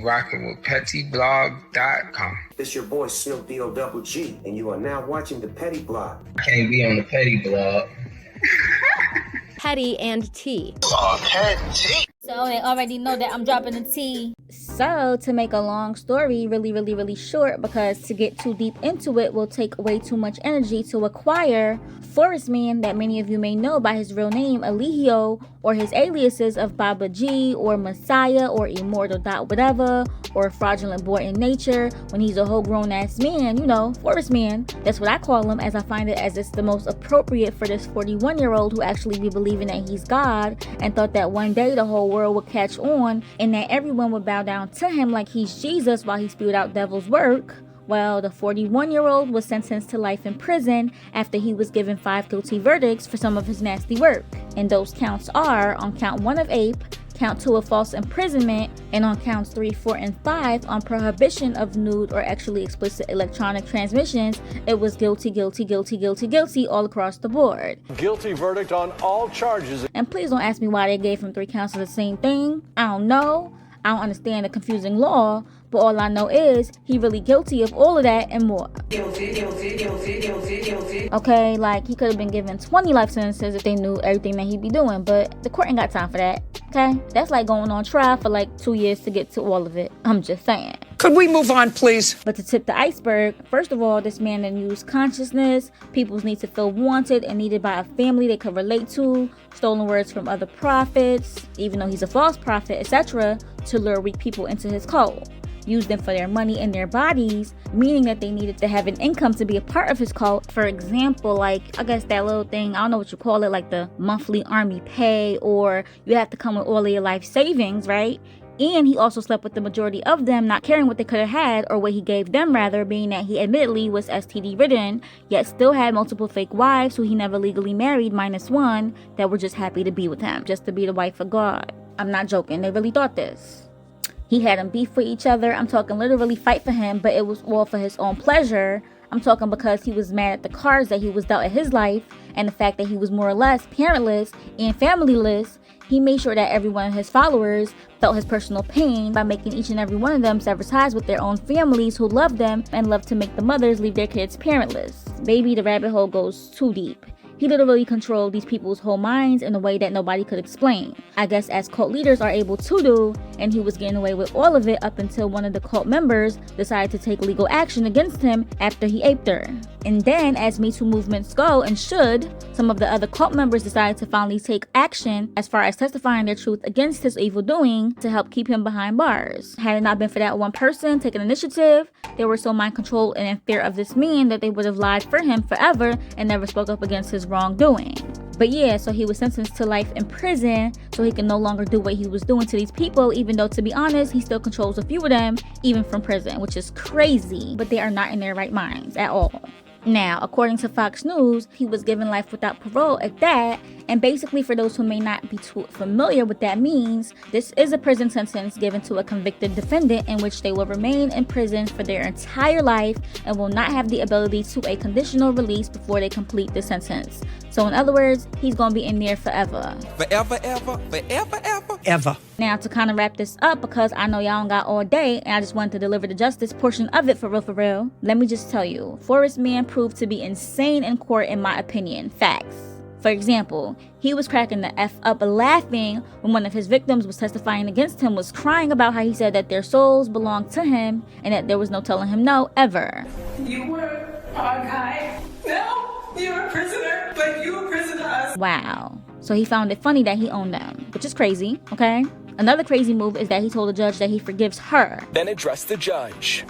Rocking with pettyblog.com. It's your boy Silk D-O-double-G, and you are now watching the Petty Blog. I can't be on the Petty Blog. Petty and tea. Oh, Petty. So they already know that I'm dropping the tea. So to make a long story really short, because to get too deep into it will take way too much energy to acquire, Forest Man, that many of you may know by his real name Eligio, or his aliases of Baba G, or Messiah, or Immortal Dot whatever, or Fraudulent Boy in Nature, when he's a whole grown ass man, you know, Forest Man. That's what I call him, as I find it as it's the most appropriate for this 41-year-old who actually be believing that he's God, and thought that one day the whole world would catch on, and that everyone would bow down to him like he's Jesus while he spewed out devil's work. Well, the 41-year-old was sentenced to life in prison after he was given 5 guilty verdicts for some of his nasty work. And those counts are, on count 1 of ape, count 2 of false imprisonment, and on counts 3, 4, and 5 on prohibition of nude or actually explicit electronic transmissions, it was guilty all across the board. Guilty verdict on all charges. And please don't ask me why they gave him 3 counts of the same thing. I don't know. I don't understand the confusing law, but all I know is he really guilty of all of that and more. Guilty. Okay, like he could have been given 20 life sentences if they knew everything that he'd be doing, but the court ain't got time for that. Okay, that's like going on trial for like 2 years to get to all of it. I'm just saying. Could we move on, please? But to tip the iceberg, first of all, this man didn't use consciousness. People's need to feel wanted and needed by a family they could relate to. Stolen words from other prophets, even though he's a false prophet, etc., to lure weak people into his cult. Use them for their money and their bodies, meaning that they needed to have an income to be a part of his cult. For example, like, I guess that little thing, I don't know what you call it, like the monthly army pay, or you have to come with all of your life savings, right? And he also slept with the majority of them, not caring what they could have had, or what he gave them rather, being that he admittedly was STD ridden, yet still had multiple fake wives who he never legally married, minus one, that were just happy to be with him, just to be the wife of God. I'm not joking, they really thought this. He had them beef with each other. I'm talking literally fight for him, but it was all for his own pleasure. I'm talking because he was mad at the cards that he was dealt in his life, and the fact that he was more or less parentless and familyless. He made sure that every one of his followers felt his personal pain by making each and every one of them sever ties with their own families who loved them and loved to make the mothers leave their kids parentless. Baby, the rabbit hole goes too deep. He literally controlled these people's whole minds in a way that nobody could explain. I guess as cult leaders are able to do, and he was getting away with all of it up until one of the cult members decided to take legal action against him after he aped her. And then, as Me Too movements go, and should, some of the other cult members decided to finally take action as far as testifying their truth against his evil doing to help keep him behind bars. Had it not been for that one person taking initiative, they were so mind controlled and in fear of this man that they would have lied for him forever and never spoke up against his wrongdoing. But yeah, so he was sentenced to life in prison so he can no longer do what he was doing to these people, even though, to be honest, he still controls a few of them, even from prison, which is crazy, but they are not in their right minds at all. Now, according to Fox News, he was given life without parole at that, and basically, for those who may not be too familiar what that means, this is a prison sentence given to a convicted defendant in which they will remain in prison for their entire life and will not have the ability to a conditional release before they complete the sentence. So in other words, he's gonna be in there forever. Ever. Now, to kind of wrap this up, because I know y'all don't got all day, and I just wanted to deliver the justice portion of it for real, let me just tell you, Forest Man proved to be insane in court in my opinion. Facts. For example, he was cracking the F up laughing when one of his victims was testifying against him, was crying about how he said that their souls belonged to him and that there was no telling him no, ever. You were our guy. No, you're a prisoner, but you a prisoner to us. Wow. So he found it funny that he owned them, which is crazy, okay? Another crazy move is that he told the judge that he forgives her. Then addressed the judge.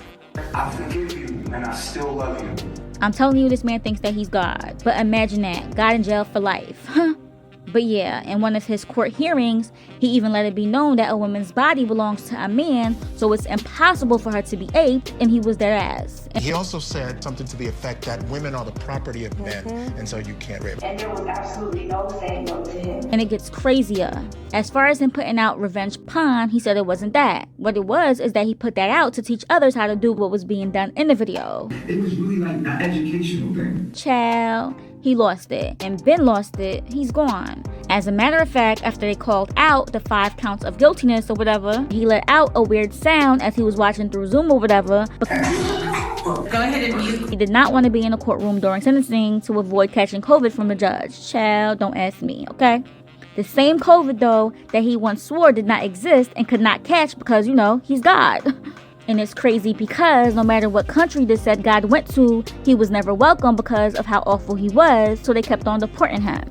I forgive you, and I still love you. I'm telling you, this man thinks that he's God. But imagine that. God in jail for life. Huh? But yeah, in one of his court hearings, he even let it be known that a woman's body belongs to a man, so it's impossible for her to be aped, and he was their ass. He also said something to the effect that women are the property of men, and so you can't rape them. And there was absolutely no saying no to him. And it gets crazier. As far as him putting out revenge porn, he said it wasn't that. What it was is that he put that out to teach others how to do what was being done in the video. It was really like an educational thing. Child. he lost it. And Ben lost it, he's gone. As a matter of fact, after they called out the 5 counts of guiltiness or whatever, he let out a weird sound as he was watching through Zoom or whatever. Go ahead and mute. He did not want to be in a courtroom during sentencing to avoid catching COVID from the judge. Child, don't ask me, okay? The same COVID, though, that he once swore did not exist and could not catch because, you know, he's God. And it's crazy because no matter what country this said God went to, he was never welcome because of how awful he was, so they kept on deporting him.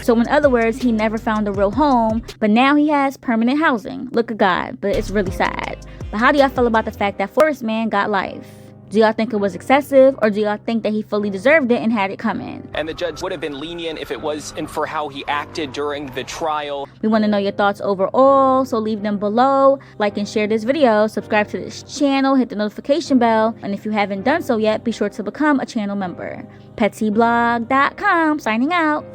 So in other words, he never found a real home, but now he has permanent housing. Look at God, but it's really sad. But how do y'all feel about the fact that Forrest man got life? Do y'all think it was excessive, or do y'all think that he fully deserved it and had it coming? And the judge would have been lenient if it wasn't for how he acted during the trial. We want to know your thoughts overall, so leave them below. Like and share this video, subscribe to this channel, hit the notification bell, and if you haven't done so yet, be sure to become a channel member. PettyBlog.com, signing out.